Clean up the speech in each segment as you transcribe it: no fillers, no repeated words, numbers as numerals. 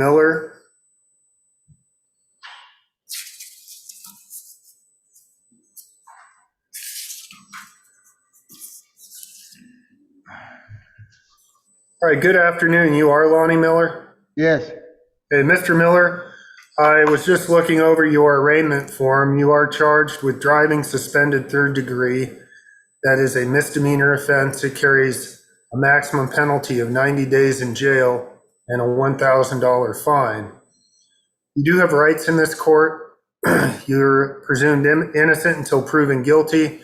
Miller. All right, good afternoon. You are Lonnie Miller? Yes. Hey, Mr. Miller, I was just looking over your arraignment form. You are charged with driving suspended third degree. That is a misdemeanor offense. It carries a maximum penalty of 90 days in jail and a $1,000 fine. You do have rights in this court. You're presumed innocent until proven guilty.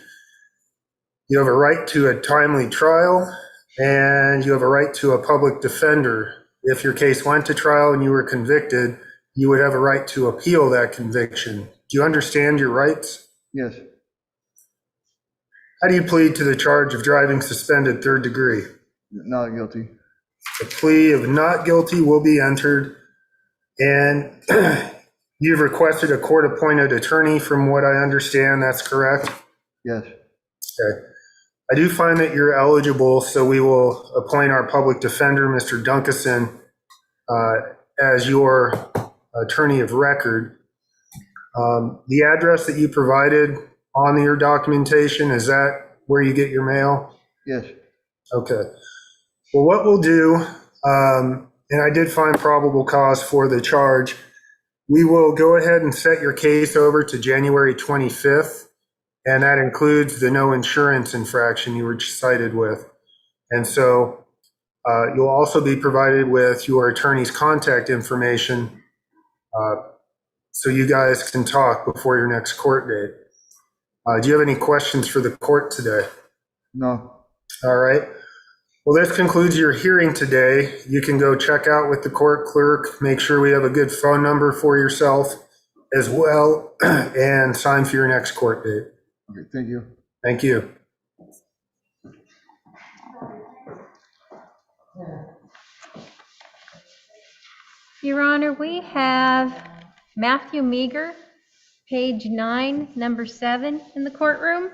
You have a right to a timely trial, and you have a right to a public defender. If your case went to trial and you were convicted, you would have a right to appeal that conviction. Do you understand your rights? Yes. How do you plead to the charge of driving suspended third degree? Not guilty. The plea of not guilty will be entered, and you've requested a court-appointed attorney from what I understand. That's correct? Yes. Okay. I do find that you're eligible, so we will appoint our public defender, Mr. Dunkeson, as your attorney of record. The address that you provided on your documentation, is that where you get your mail? Yes. Okay. Well, what we'll do, and I did find probable cause for the charge, we will go ahead and set your case over to January 25th. And that includes the no insurance infraction you were cited with. And so you'll also be provided with your attorney's contact information so you guys can talk before your next court date. Do you have any questions for the court today? No. All right. Well, this concludes your hearing today. You can go check out with the court clerk, make sure we have a good phone number for yourself as well, and sign for your next court date. Okay, thank you. Thank you. Your Honor, we have Matthew Meager, page 9, number 7 in the courtroom.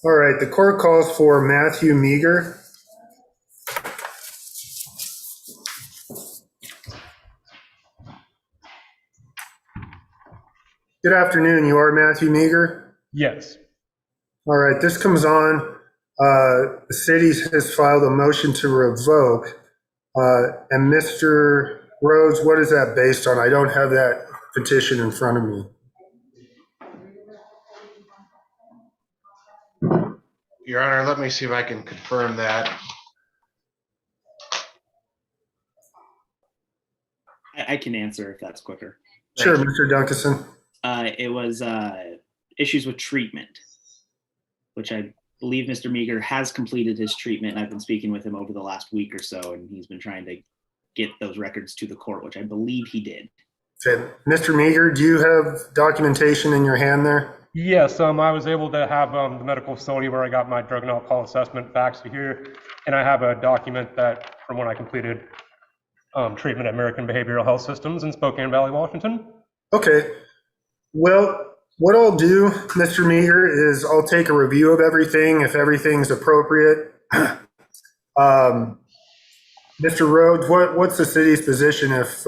All right, the court calls for Matthew Meager. Good afternoon, you are Matthew Meager? Yes. All right, this comes on. The city has filed a motion to revoke. And Mr. Rhodes, what is that based on? I don't have that petition in front of me. Your Honor, let me see if I can confirm that. I can answer if that's quicker. Sure, Mr. Dunkeson. It was issues with treatment, which I believe Mr. Meager has completed his treatment. And I've been speaking with him over the last week or so, and he's been trying to get those records to the court, which I believe he did. Okay. Mr. Meager, do you have documentation in your hand there? Yes, I was able to have the medical facility where I got my drug and alcohol assessment faxed to here, and I have a document that from when I completed treatment at American Behavioral Health Systems in Spokane Valley, Washington. Okay. Well, what I'll do, Mr. Meager, is I'll take a review of everything if everything's appropriate. Mr. Rhodes, what's the city's position if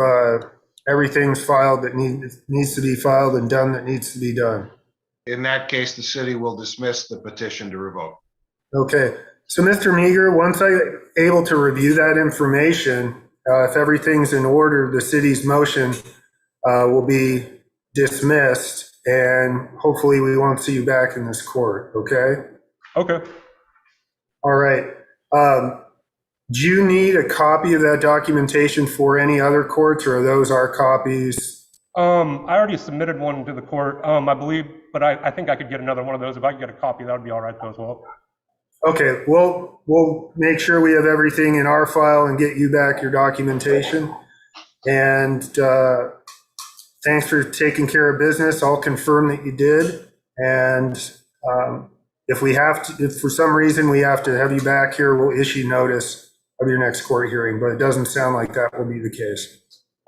everything's filed that needs to be filed and done that needs to be done? In that case, the city will dismiss the petition to revoke. Okay. So, Mr. Meager, once I'm able to review that information, if everything's in order, the city's motion will be dismissed, and hopefully we won't see you back in this court, okay? Okay. All right. Do you need a copy of that documentation for any other courts, or are those our copies? I already submitted one to the court, I believe, but I think I could get another one of those. If I could get a copy, that would be all right though as well. Okay, we'll make sure we have everything in our file and get you back your documentation. And thanks for taking care of business. I'll confirm that you did. And if for some reason we have to have you back here, we'll issue notice of your next court hearing, but it doesn't sound like that will be the case.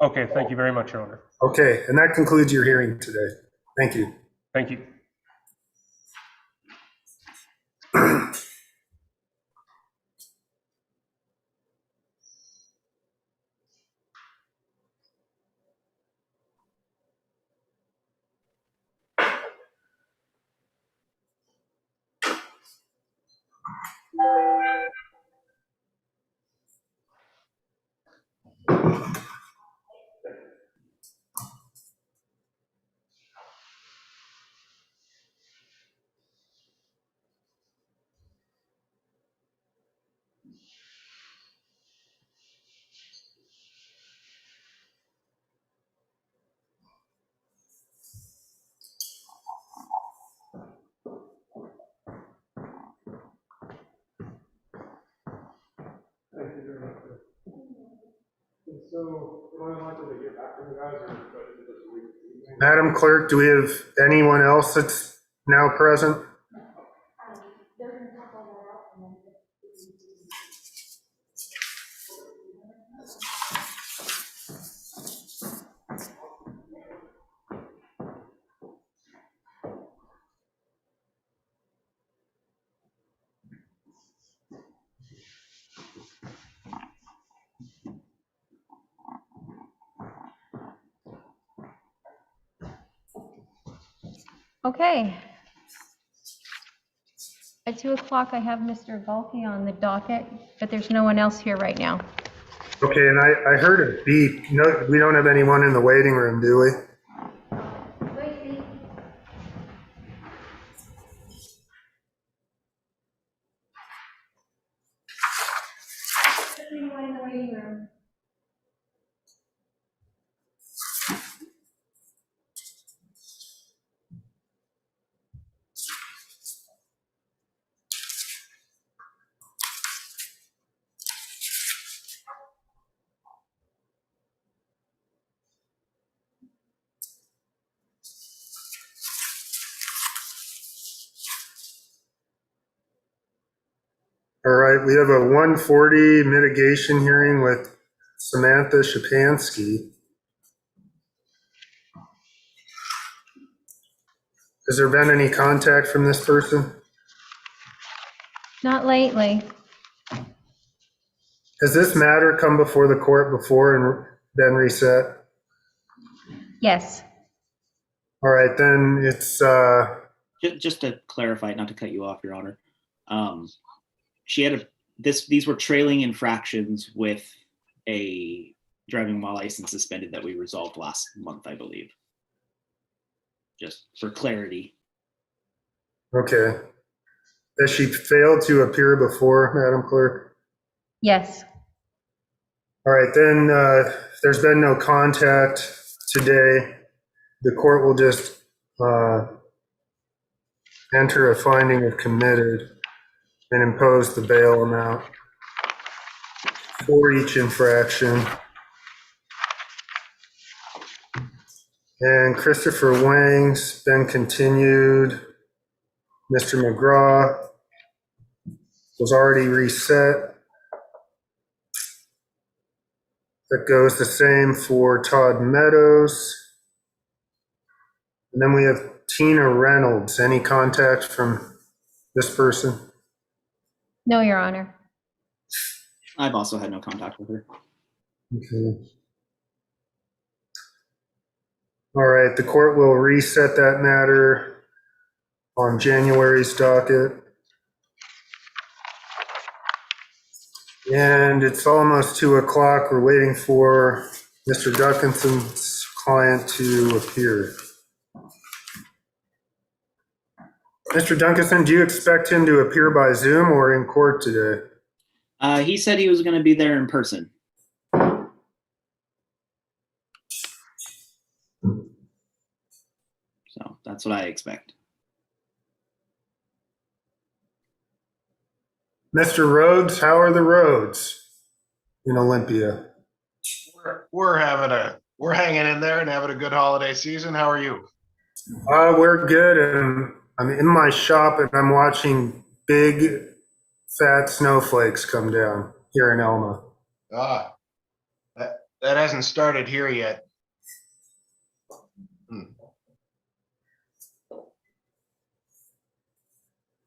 Okay, thank you very much, Your Honor. Okay, and that concludes your hearing today. Thank you. Thank you. Thank you very much. And so, am I likely to get back from you guys, or is it just a week? Madam Clerk, do we have anyone else that's now present? Okay. At 2 o'clock, I have Mr. Galkey on the docket, but there's no one else here right now. Okay, and I heard a beep. No, we don't have anyone in the waiting room, do we? Anyone in the waiting room? All right, we have a 140 mitigation hearing with Samantha Shapansky. Has there been any contact from this person? Not lately. Has this matter come before the court before and been reset? Yes. All right, then it's, Just to clarify, not to cut you off, Your Honor. She had these were trailing infractions with a driving while license suspended that we resolved last month, I believe. Just for clarity. okay. Has she failed to appear before, Madam Clerk? Yes. All right, then if there's been no contact today, the court will just enter a finding of committed and impose the bail amount for each infraction. And Christopher Wang's been continued. Mr. McGraw was already reset. That goes the same for Todd Meadows. And then we have Tina Reynolds. Any contact from this person? No, Your Honor. I've also had no contact with her. Okay. All right, the court will reset that matter on January's docket. And it's almost 2 o'clock. We're waiting for Mr. Duckinson's client to appear. Mr. Duncanson, do you expect him to appear by Zoom or in court today? He said he was going to be there in person. So that's what I expect. Mr. Rhodes, how are the roads in Olympia? We're hanging in there and having a good holiday season. How are you? We're good, and I'm in my shop and I'm watching big fat snowflakes come down here in Elma. That hasn't started here yet.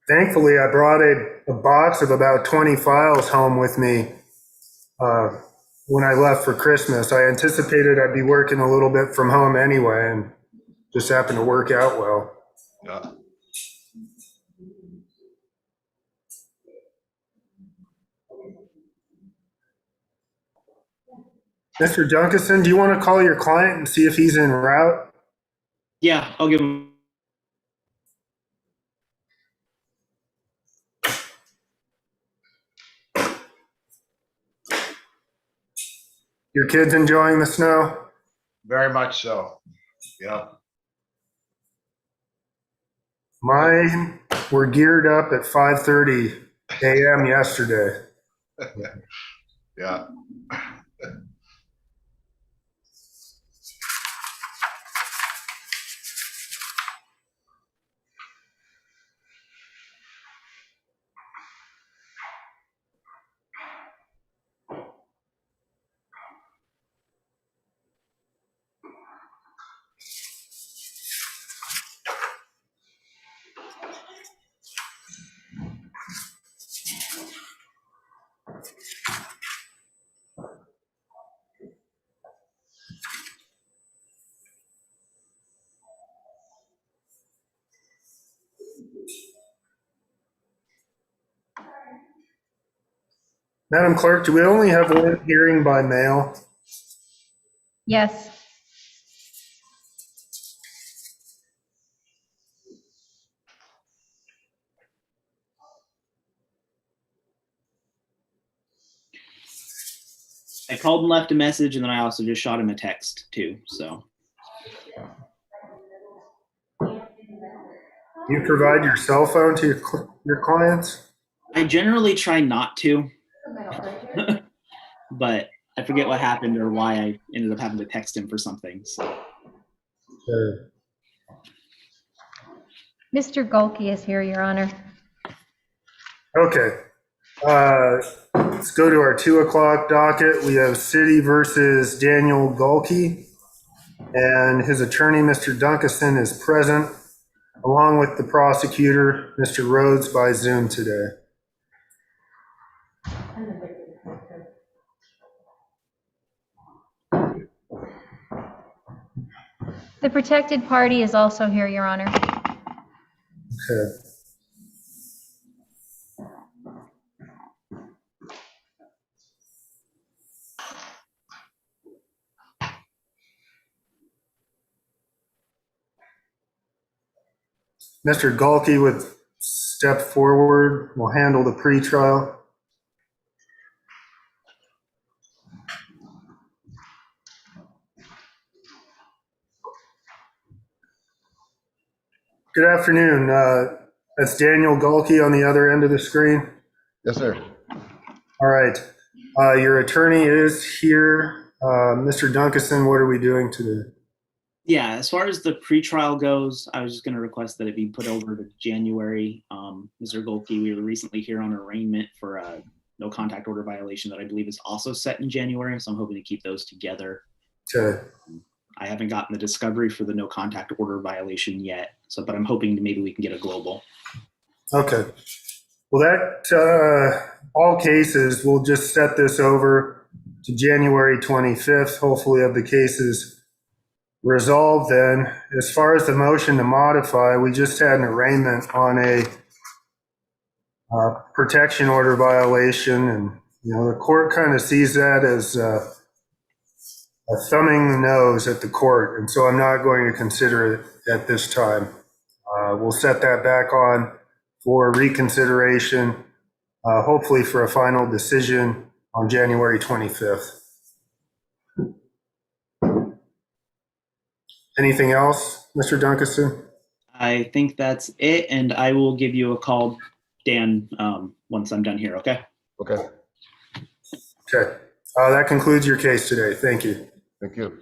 Thankfully, I brought a box of about 20 files home with me when I left for Christmas. I anticipated I'd be working a little bit from home anyway, and just happened to work out well. Yeah. Mr. Duncanson, do you want to call your client and see if he's en route? Yeah, I'll give him. Your kids enjoying the snow? Very much so. Yeah. Mine were geared up at 5:30 a.m. yesterday. Yeah. Madam Clerk, do we only have one hearing by mail? Yes. I called and left a message, and then I also just shot him a text too. So You provide your cell phone to your clients? I generally try not to, but I forget what happened or why I ended up having to text him for something. So Mr. Golke is here, Your Honor. Okay. Let's go to our 2 o'clock docket. We have City versus Daniel Gulke, and his attorney, Mr. Duncanson, is present, along with the prosecutor, Mr. Rhodes, by Zoom today. The protected party is also here, Your Honor. Okay. Mr. Gulke would step forward. We'll handle the pretrial. Good afternoon. That's Daniel Gulke on the other end of the screen. Yes, sir. All right. Your attorney is here. Mr. Duncanson, what are we doing today? yeah, as far as the pretrial goes, I was just going to request that it be put over to January. Mr. Golke, we were recently here on arraignment for a no contact order violation that I believe is also set in January. So I'm hoping to keep those together. Okay. I haven't gotten the discovery for the no contact order violation yet. So, but I'm hoping maybe we can get a global. Okay. Well, that, all cases, we'll just set this over to January 25th. Hopefully have the cases resolved then. As far as the motion to modify, we just had an arraignment on a protection order violation, and the court kind of sees that as a thumbing the nose at the court, and so I'm not going to consider it at this time. We'll set that back on for reconsideration, hopefully for a final decision on January 25th. Anything else, Mr. Duncanson? I think that's it. And I will give you a call, Dan, once I'm done here. Okay. Okay. Okay. That concludes your case today. Thank you. Thank you.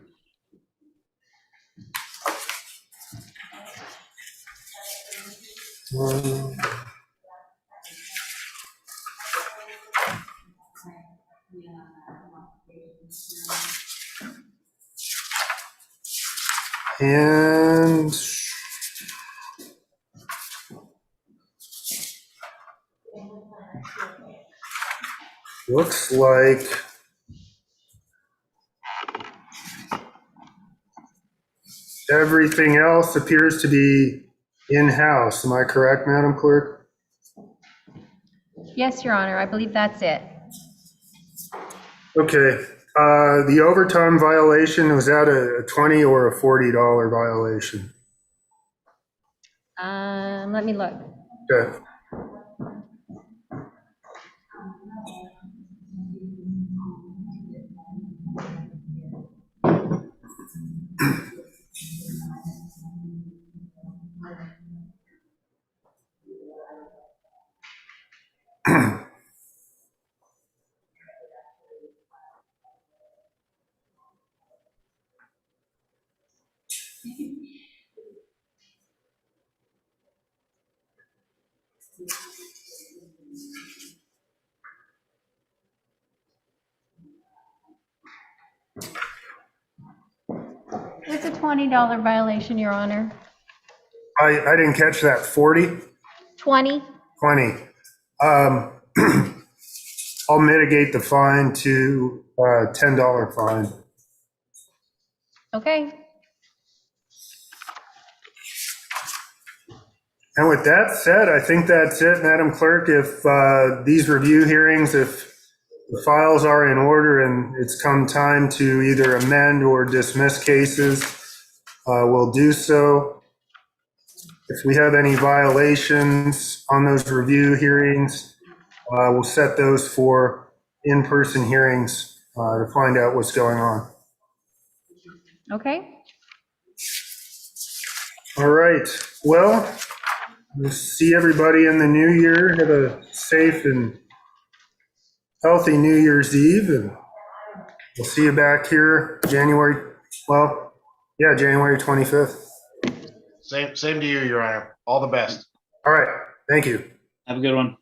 And Looks like everything else appears to be in-house. Am I correct, Madam Clerk? Yes, Your Honor, I believe that's it. Okay. The overtime violation, was that a $20 or a $40 violation? Let me look. Okay. It's a $20 violation, Your Honor. I didn't catch that. 40? 20? 20. I'll mitigate the fine to a $10 fine. Okay. And with that said, I think that's it, Madam Clerk. If these review hearings, if the files are in order and it's come time to either amend or dismiss cases, we'll do so. If we have any violations on those review hearings, we'll set those for in-person hearings to find out what's going on. Okay. All right. Well, we'll see everybody in the new year. Have a safe and healthy New Year's Eve, and we'll see you back here January 25th. Same to you, Your Honor. All the best. All right. Thank you. Have a good one.